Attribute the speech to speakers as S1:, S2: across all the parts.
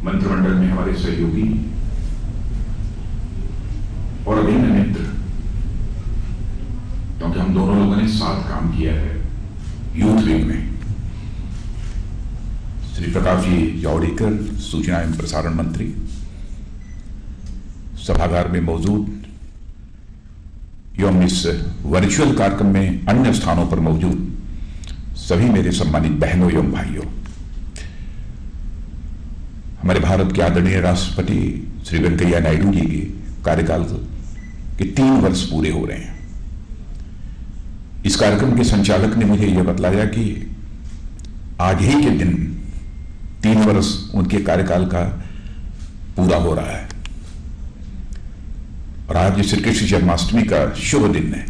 S1: मंत्रिमंडल में हमारे सहयोगी और अभिन्न मित्र, क्योंकि हम दोनों लोगों ने साथ काम किया है यूथ विंग में, श्री प्रकाश जी जावड़ेकर, सूचना एवं प्रसारण मंत्री, सभागार में मौजूद एवं इस वर्चुअल कार्यक्रम में अन्य स्थानों पर मौजूद सभी मेरे सम्मानित बहनों एवं भाइयों, हमारे भारत के आदरणीय राष्ट्रपति श्री वेंकैया नायडू जी के कार्यकाल के 3 वर्ष पूरे हो रहे हैं। इस कार्यक्रम के संचालक ने मुझे यह बतलाया कि आज ही के दिन 3 वर्ष उनके कार्यकाल का पूरा हो रहा है और आज श्री कृष्ण जन्माष्टमी का शुभ दिन है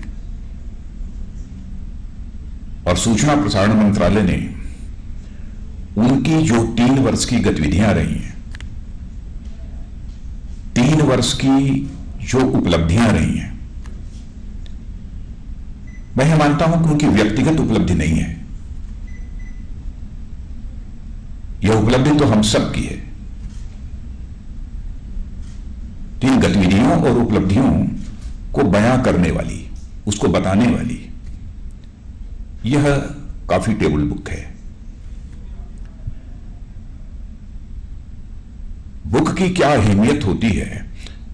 S1: और सूचना प्रसारण मंत्रालय ने उनकी जो 3 वर्ष की गतिविधियां रही हैं, 3 वर्ष की जो उपलब्धियां रही हैं, मैं यह मानता हूं कि उनकी व्यक्तिगत उपलब्धि नहीं है, यह उपलब्धि तो हम सब की है। 3 गतिविधियों और उपलब्धियों को बयां करने वाली, उसको बताने वाली यह काफी टेबल बुक है। बुक की क्या अहमियत होती है,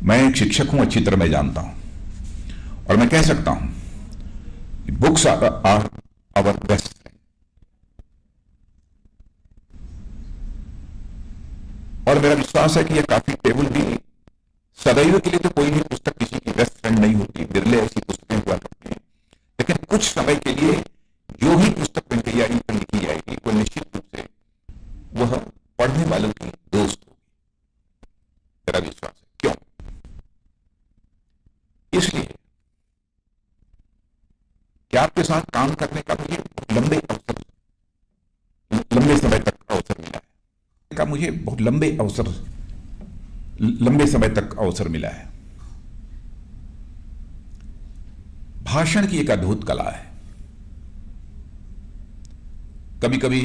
S1: मैं एक शिक्षक हूं, अच्छी तरह मैं जानता हूं और मैं कह सकता हूं कि books are our best friend. और मेरा विश्वास है कि यह काफी टेबल भी सदैव के लिए तो कोई भी पुस्तक किसी की बेस्ट फ्रेंड नहीं होती, बिरले ऐसी पुस्तकें हुआ करती हैं, लेकिन कुछ समय के लिए जो भी पुस्तक वेंकैया जी पर लिखी जाएगी वो निश्चित रूप से वह पढ़ने वालों की दोस्त होगी, मेरा विश्वास है। क्यों? इसलिए कि आपके साथ काम करने का मुझे लंबे समय तक अवसर मिला है, का मुझे बहुत लंबे समय तक अवसर मिला है। भाषण की एक अद्भुत कला है। कभी कभी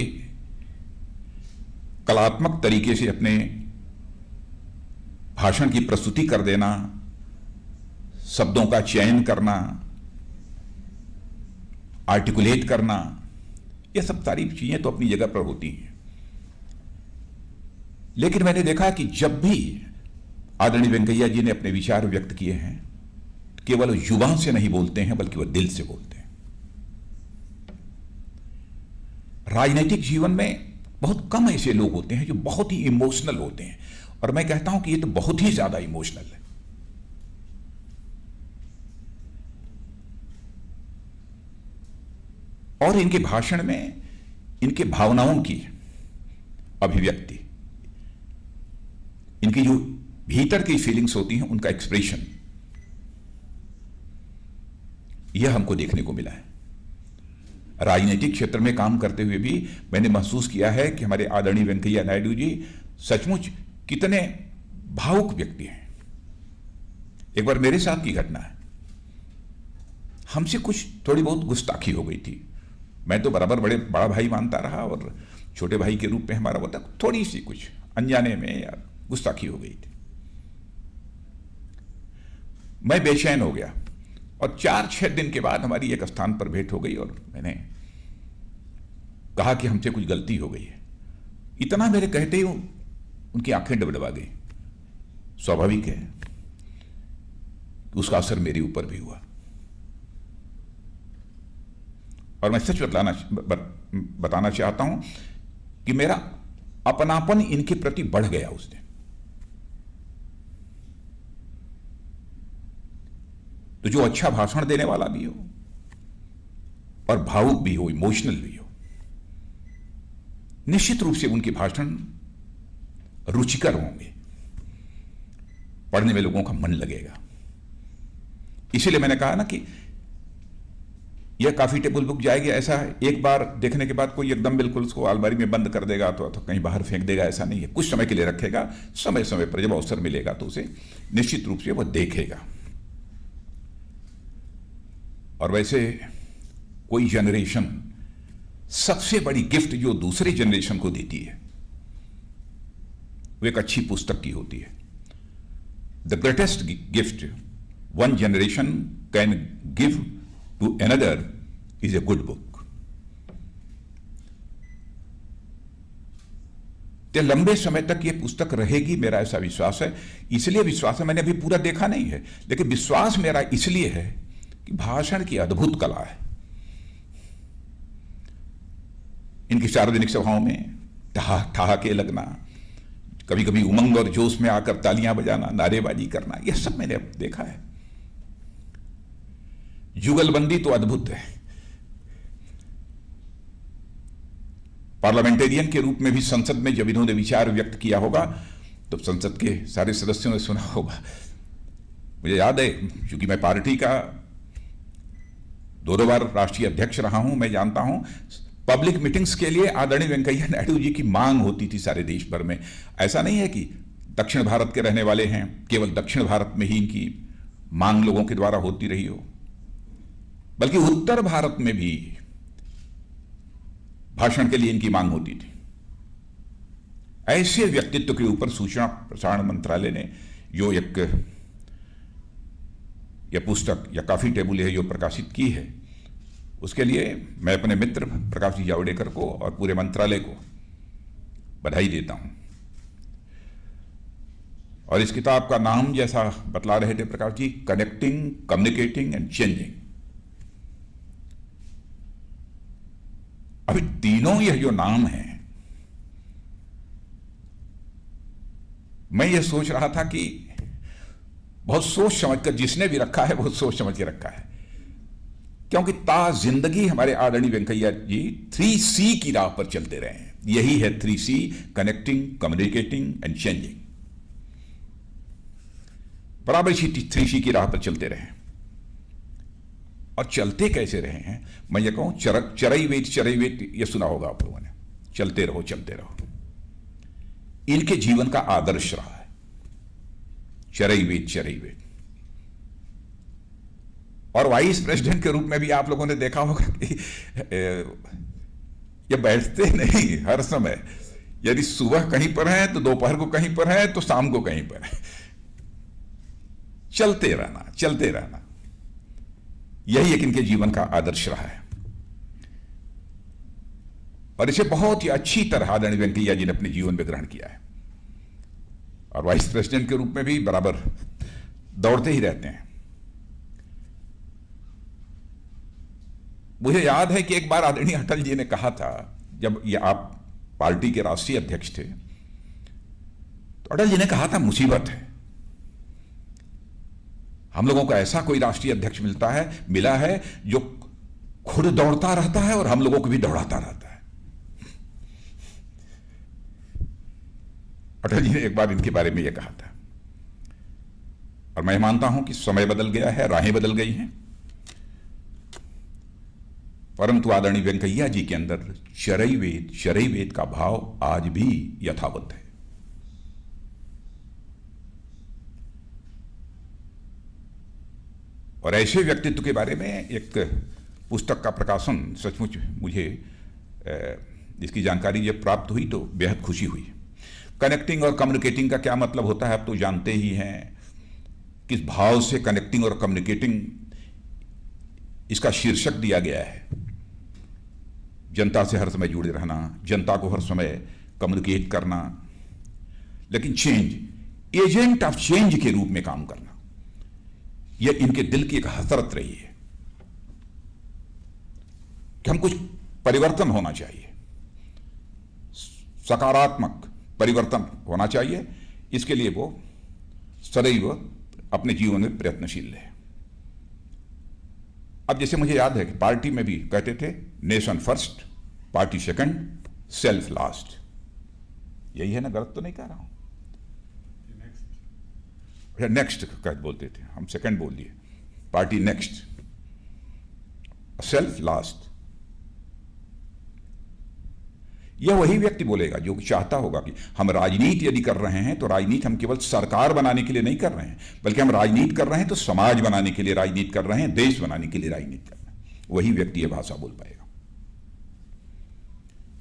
S1: कलात्मक तरीके से अपने भाषण की प्रस्तुति कर देना, शब्दों का चयन करना, आर्टिकुलेट करना, यह सब सारी चीजें तो अपनी जगह पर होती हैं, लेकिन मैंने देखा कि जब भी आदरणीय वेंकैया जी ने अपने विचार व्यक्त किए हैं, केवल जुबान से नहीं बोलते हैं बल्कि वह दिल से बोलते हैं। राजनीतिक जीवन में बहुत कम ऐसे लोग होते हैं जो बहुत ही इमोशनल होते हैं, और मैं कहता हूं कि ये तो बहुत ही ज्यादा इमोशनल है। और इनके भाषण में इनके भावनाओं की अभिव्यक्ति, इनकी जो भीतर की फीलिंग्स होती हैं, उनका एक्सप्रेशन, यह हमको देखने को मिला है। राजनीतिक क्षेत्र में काम करते हुए भी मैंने महसूस किया है कि हमारे आदरणीय वेंकैया नायडू जी सचमुच कितने भावुक व्यक्ति हैं। एक बार मेरे साथ की घटना है, हमसे कुछ थोड़ी बहुत गुस्ताखी हो गई थी। मैं तो बराबर बड़ा भाई मानता रहा और छोटे भाई के रूप में हमारा वो तक थोड़ी सी कुछ अनजाने में या गुस्ताखी हो गई थी। मैं बेचैन हो गया और 4-6 दिन के बाद हमारी एक स्थान पर भेंट हो गई और मैंने कहा कि हमसे कुछ गलती हो गई है। इतना मेरे कहते ही उनकी आंखें डबडबा गई। स्वाभाविक है, उसका असर मेरे ऊपर भी हुआ और मैं सच बताना चाहता हूं कि मेरा अपनापन इनके प्रति बढ़ गया उस दिन। तो जो अच्छा भाषण देने वाला भी हो और भावुक भी हो, इमोशनल भी हो, निश्चित रूप से उनके भाषण रुचिकर होंगे, पढ़ने में लोगों का मन लगेगा। इसीलिए मैंने कहा ना कि यह काफी टेबल बुक जाएगी। ऐसा एक बार देखने के बाद कोई एकदम बिल्कुल उसको अलमारी में बंद कर देगा तो कहीं बाहर फेंक देगा, ऐसा नहीं है। कुछ समय के लिए रखेगा, समय समय पर जब अवसर मिलेगा तो उसे निश्चित रूप से वह देखेगा। और वैसे कोई जनरेशन सबसे बड़ी गिफ्ट जो दूसरे जनरेशन को देती है वो एक अच्छी पुस्तक की होती है। The greatest gift one generation can give to another is a good book. तो लंबे समय तक ये पुस्तक रहेगी, मेरा ऐसा विश्वास है। इसलिए विश्वास है, मैंने अभी पूरा देखा नहीं है, लेकिन विश्वास मेरा इसलिए है कि भाषण की अद्भुत कला है। इनकी सार्वजनिक सभाओं में ठहाके लगना, कभी कभी उमंग और जोश में आकर तालियां बजाना, नारेबाजी करना, यह सब मैंने देखा है। जुगलबंदी तो अद्भुत है। पार्लियामेंटेरियन के रूप में भी संसद में जब इन्होंने विचार व्यक्त किया होगा तो संसद के सारे सदस्यों ने सुना होगा। मुझे याद है, क्योंकि मैं पार्टी का 2 बार राष्ट्रीय अध्यक्ष रहा हूं, मैं जानता हूं पब्लिक मीटिंग्स के लिए आदरणीय वेंकैया नायडू जी की मांग होती थी सारे देश भर में। ऐसा नहीं है कि दक्षिण भारत के रहने वाले हैं, केवल दक्षिण भारत में ही इनकी मांग लोगों के द्वारा होती रही हो, बल्कि उत्तर भारत में भी भाषण के लिए इनकी मांग होती थी। ऐसे व्यक्तित्व के ऊपर सूचना प्रसारण मंत्रालय ने जो एक यह पुस्तक या काफी टेबल है जो प्रकाशित की है, उसके लिए मैं अपने मित्र प्रकाश जी जावड़ेकर को और पूरे मंत्रालय को बधाई देता हूं। और इस किताब का नाम जैसा बतला रहे थे Prakash ji, connecting, communicating and changing. अभी तीनों यह जो नाम है, मैं ये सोच रहा था कि बहुत सोच समझकर, जिसने भी रखा है बहुत सोच समझ के रखा है, क्योंकि जिंदगी हमारे आदरणीय वेंकैया जी 3C की राह पर चलते रहे हैं। यही है 3C, connecting, communicating and changing. बराबर इसी 3C की राह पर चलते रहे। और चलते कैसे रहे हैं, मैं ये कहूं, चरई वेट ये सुना होगा आप लोगों ने, चलते रहो चलते रहो। इनके जीवन का आदर्श रहा है चरई वेट। और वाइस प्रेसिडेंट के रूप में भी आप लोगों ने देखा होगा कि ये बैठते नहीं हर समय। यदि सुबह कहीं पर है तो दोपहर को कहीं पर है तो शाम को कहीं पर है। चलते रहना, यही एक इनके जीवन का आदर्श रहा है। और इसे बहुत ही अच्छी तरह आदरणीय वेंकैया जी ने अपने जीवन में ग्रहण किया है। और वाइस प्रेसिडेंट के रूप में भी बराबर दौड़ते ही रहते हैं। मुझे याद है कि एक बार आदरणीय अटल जी ने कहा था, जब ये आप पार्टी के राष्ट्रीय अध्यक्ष थे, तो अटल जी ने कहा था, मुसीबत है, हम लोगों को ऐसा कोई राष्ट्रीय अध्यक्ष मिला है जो खुद दौड़ता रहता है और हम लोगों को भी दौड़ाता रहता है। अटल जी ने एक बार इनके बारे में यह कहा था। और मैं मानता हूं कि समय बदल गया है, राहें बदल गई हैं, परंतु आदरणीय वेंकैया जी के अंदर चरई वेद का भाव आज भी यथावत है। और ऐसे व्यक्तित्व के बारे में एक पुस्तक का प्रकाशन सचमुच मुझे इसकी जानकारी जब प्राप्त हुई तो बेहद खुशी हुई। कनेक्टिंग और कम्युनिकेटिंग का क्या मतलब होता है आप तो जानते ही हैं। किस भाव से कनेक्टिंग और कम्युनिकेटिंग इसका शीर्षक दिया गया है। जनता से हर समय जुड़े रहना, जनता को हर समय कम्युनिकेट करना, लेकिन एजेंट ऑफ चेंज के रूप में काम करना, यह इनके दिल की एक हसरत रही है कि हम कुछ परिवर्तन होना चाहिए, सकारात्मक परिवर्तन होना चाहिए। इसके लिए वो सदैव अपने जीवन में प्रयत्नशील रहे। अब जैसे मुझे याद है कि पार्टी में भी कहते थे, nation first, party second, self last. यही है ना, गलत तो नहीं कह रहा हूं? नेक्स्ट कह बोलते थे, हम सेकंड बोल दिए, पार्टी नेक्स्ट, सेल्फ लास्ट। यह वही व्यक्ति बोलेगा जो चाहता होगा कि हम राजनीति यदि कर रहे हैं तो राजनीति हम केवल सरकार बनाने के लिए नहीं कर रहे हैं, बल्कि हम राजनीति कर रहे हैं तो समाज बनाने के लिए राजनीति कर रहे हैं, देश बनाने के लिए राजनीति कर रहे हैं। वही व्यक्ति यह भाषा बोल पाएगा।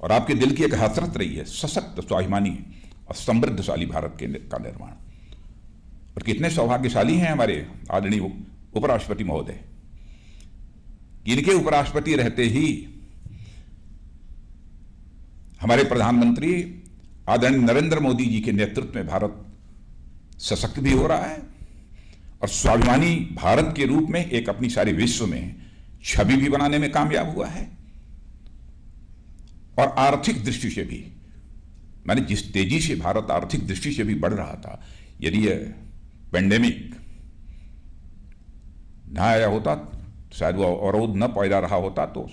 S1: और आपके दिल की एक हसरत रही है, सशक्त स्वाभिमानी और समृद्धशाली भारत का निर्माण। और कितने सौभाग्यशाली हैं हमारे आदरणीय उपराष्ट्रपति महोदय, इनके उपराष्ट्रपति रहते ही हमारे प्रधानमंत्री आदरणीय नरेंद्र मोदी जी के नेतृत्व में भारत सशक्त भी हो रहा है और स्वाभिमानी भारत के रूप में एक अपनी सारे विश्व में छवि भी बनाने में कामयाब हुआ है। और आर्थिक दृष्टि से भी, माने जिस तेजी से भारत आर्थिक दृष्टि से भी बढ़ रहा था, यदि यह पेंडेमिक ना आया होता, शायद वो अवरोध न पैदा रहा होता, तो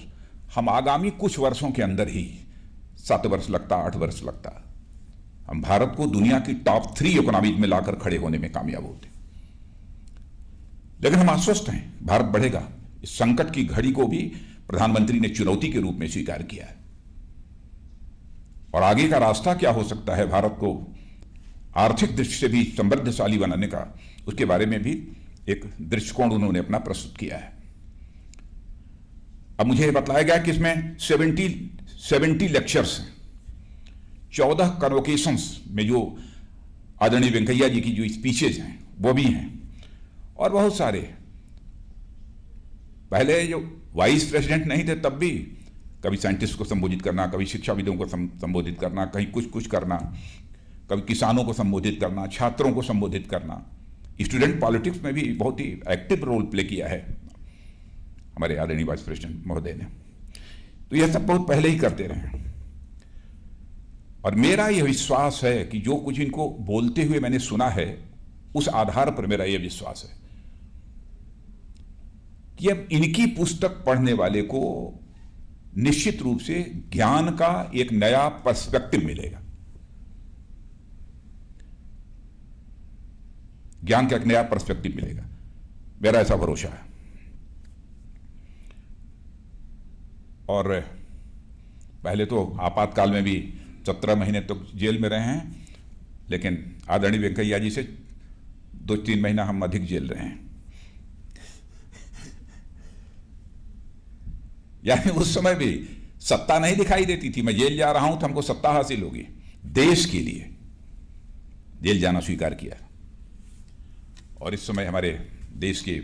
S1: हम आगामी कुछ वर्षों के अंदर ही 7 वर्ष लगता, 8 वर्ष लगता, हम भारत को दुनिया की टॉप 3 इकोनॉमी में लाकर खड़े होने में कामयाब होते। लेकिन हम आश्वस्त हैं, भारत बढ़ेगा। इस संकट की घड़ी को भी प्रधानमंत्री ने चुनौती के रूप में स्वीकार किया है और आगे का रास्ता क्या हो सकता है भारत को आर्थिक दृष्टि से भी समृद्धशाली बनाने का, उसके बारे में भी एक दृष्टिकोण उन्होंने अपना प्रस्तुत किया है। अब मुझे बताया गया कि इसमें 70 लेक्चर्स हैं, 14 कन्वोकेशंस में जो आदरणीय वेंकैया जी की जो स्पीचेज हैं वो भी हैं, और बहुत सारे, पहले जो वाइस प्रेसिडेंट नहीं थे तब भी कभी साइंटिस्ट को संबोधित करना, कभी शिक्षाविदों को संबोधित करना, कहीं कुछ करना, कभी किसानों को संबोधित करना, छात्रों को संबोधित करना। स्टूडेंट पॉलिटिक्स में भी बहुत ही एक्टिव रोल प्ले किया है हमारे आदरणीय वाइस प्रेसिडेंट महोदय ने। तो यह सब बहुत पहले ही करते रहे और मेरा यह विश्वास है कि जो कुछ इनको बोलते हुए मैंने सुना है, उस आधार पर मेरा यह विश्वास है कि अब इनकी पुस्तक पढ़ने वाले को निश्चित रूप से ज्ञान का एक नया पर्सपेक्टिव मिलेगा, ज्ञान का एक नया पर्सपेक्टिव मिलेगा, मेरा ऐसा भरोसा है। और पहले तो आपातकाल में भी 17 महीने तो जेल में रहे हैं, लेकिन आदरणीय वेंकैया जी से 2-3 महीना हम अधिक जेल रहे हैं। यानी उस समय भी सत्ता नहीं दिखाई देती थी, मैं जेल जा रहा हूं तो हमको सत्ता हासिल होगी, देश के लिए जेल जाना स्वीकार किया। और इस समय हमारे देश के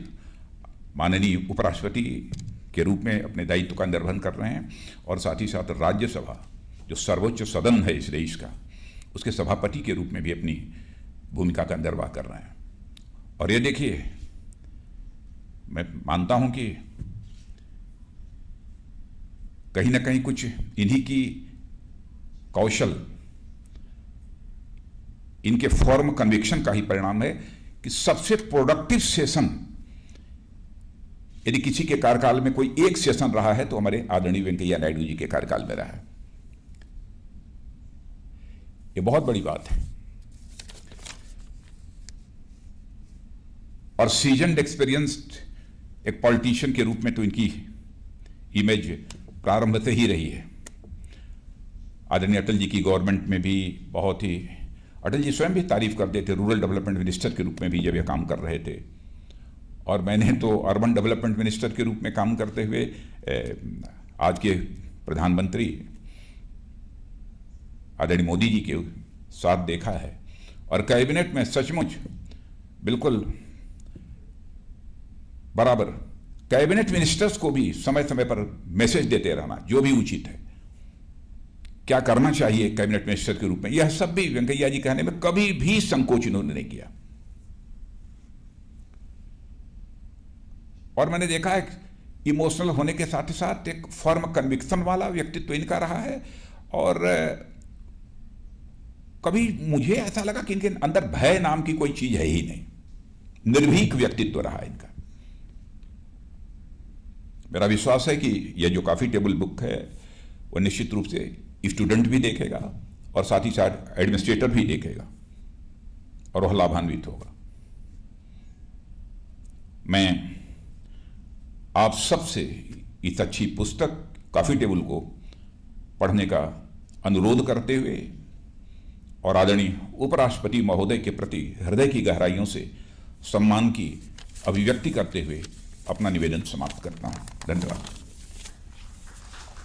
S1: माननीय उपराष्ट्रपति के रूप में अपने दायित्व का निर्वहन कर रहे हैं और साथ ही साथ राज्यसभा जो सर्वोच्च सदन है इस देश का, उसके सभापति के रूप में भी अपनी भूमिका का निर्वाह कर रहे हैं। और ये देखिए, मैं मानता हूं कि कहीं ना कहीं कुछ इन्हीं की कौशल, इनके फॉर्म कन्विक्शन का ही परिणाम है कि सबसे प्रोडक्टिव सेशन यदि किसी के कार्यकाल में कोई एक सेशन रहा है तो हमारे आदरणीय वेंकैया नायडू जी के कार्यकाल में रहा है। यह बहुत बड़ी बात है। और सीजन्ड एक्सपीरियंस्ड एक पॉलिटिशियन के रूप में तो इनकी इमेज प्रारंभ से ही रही है। आदरणीय अटल जी की गवर्नमेंट में भी बहुत ही, अटल जी स्वयं भी तारीफ करते थे, रूरल डेवलपमेंट मिनिस्टर के रूप में भी जब यह काम कर रहे थे। और मैंने तो अर्बन डेवलपमेंट मिनिस्टर के रूप में काम करते हुए आज के प्रधानमंत्री आदरणीय मोदी जी के साथ देखा है। और कैबिनेट में सचमुच बिल्कुल बराबर कैबिनेट मिनिस्टर्स को भी समय समय पर मैसेज देते रहना, जो भी उचित है, क्या करना चाहिए कैबिनेट मिनिस्टर के रूप में, यह सब भी वेंकैया जी कहने में कभी भी संकोच इन्होंने नहीं किया। और मैंने देखा है इमोशनल होने के साथ ही साथ एक फर्म कन्विक्शन वाला व्यक्तित्व इनका रहा है। और कभी मुझे ऐसा लगा कि इनके अंदर भय नाम की कोई चीज है ही नहीं, निर्भीक व्यक्तित्व रहा इनका। मेरा विश्वास है कि यह जो कॉफी टेबल बुक है वह निश्चित रूप से स्टूडेंट भी देखेगा और साथ ही साथ एडमिनिस्ट्रेटर भी देखेगा और वह लाभान्वित होगा। मैं आप सबसे इस अच्छी पुस्तक कॉफी टेबल को पढ़ने का अनुरोध करते हुए और आदरणीय उपराष्ट्रपति महोदय के प्रति हृदय की गहराइयों से सम्मान की अभिव्यक्ति करते हुए अपना निवेदन समाप्त करता हूं। धन्यवाद।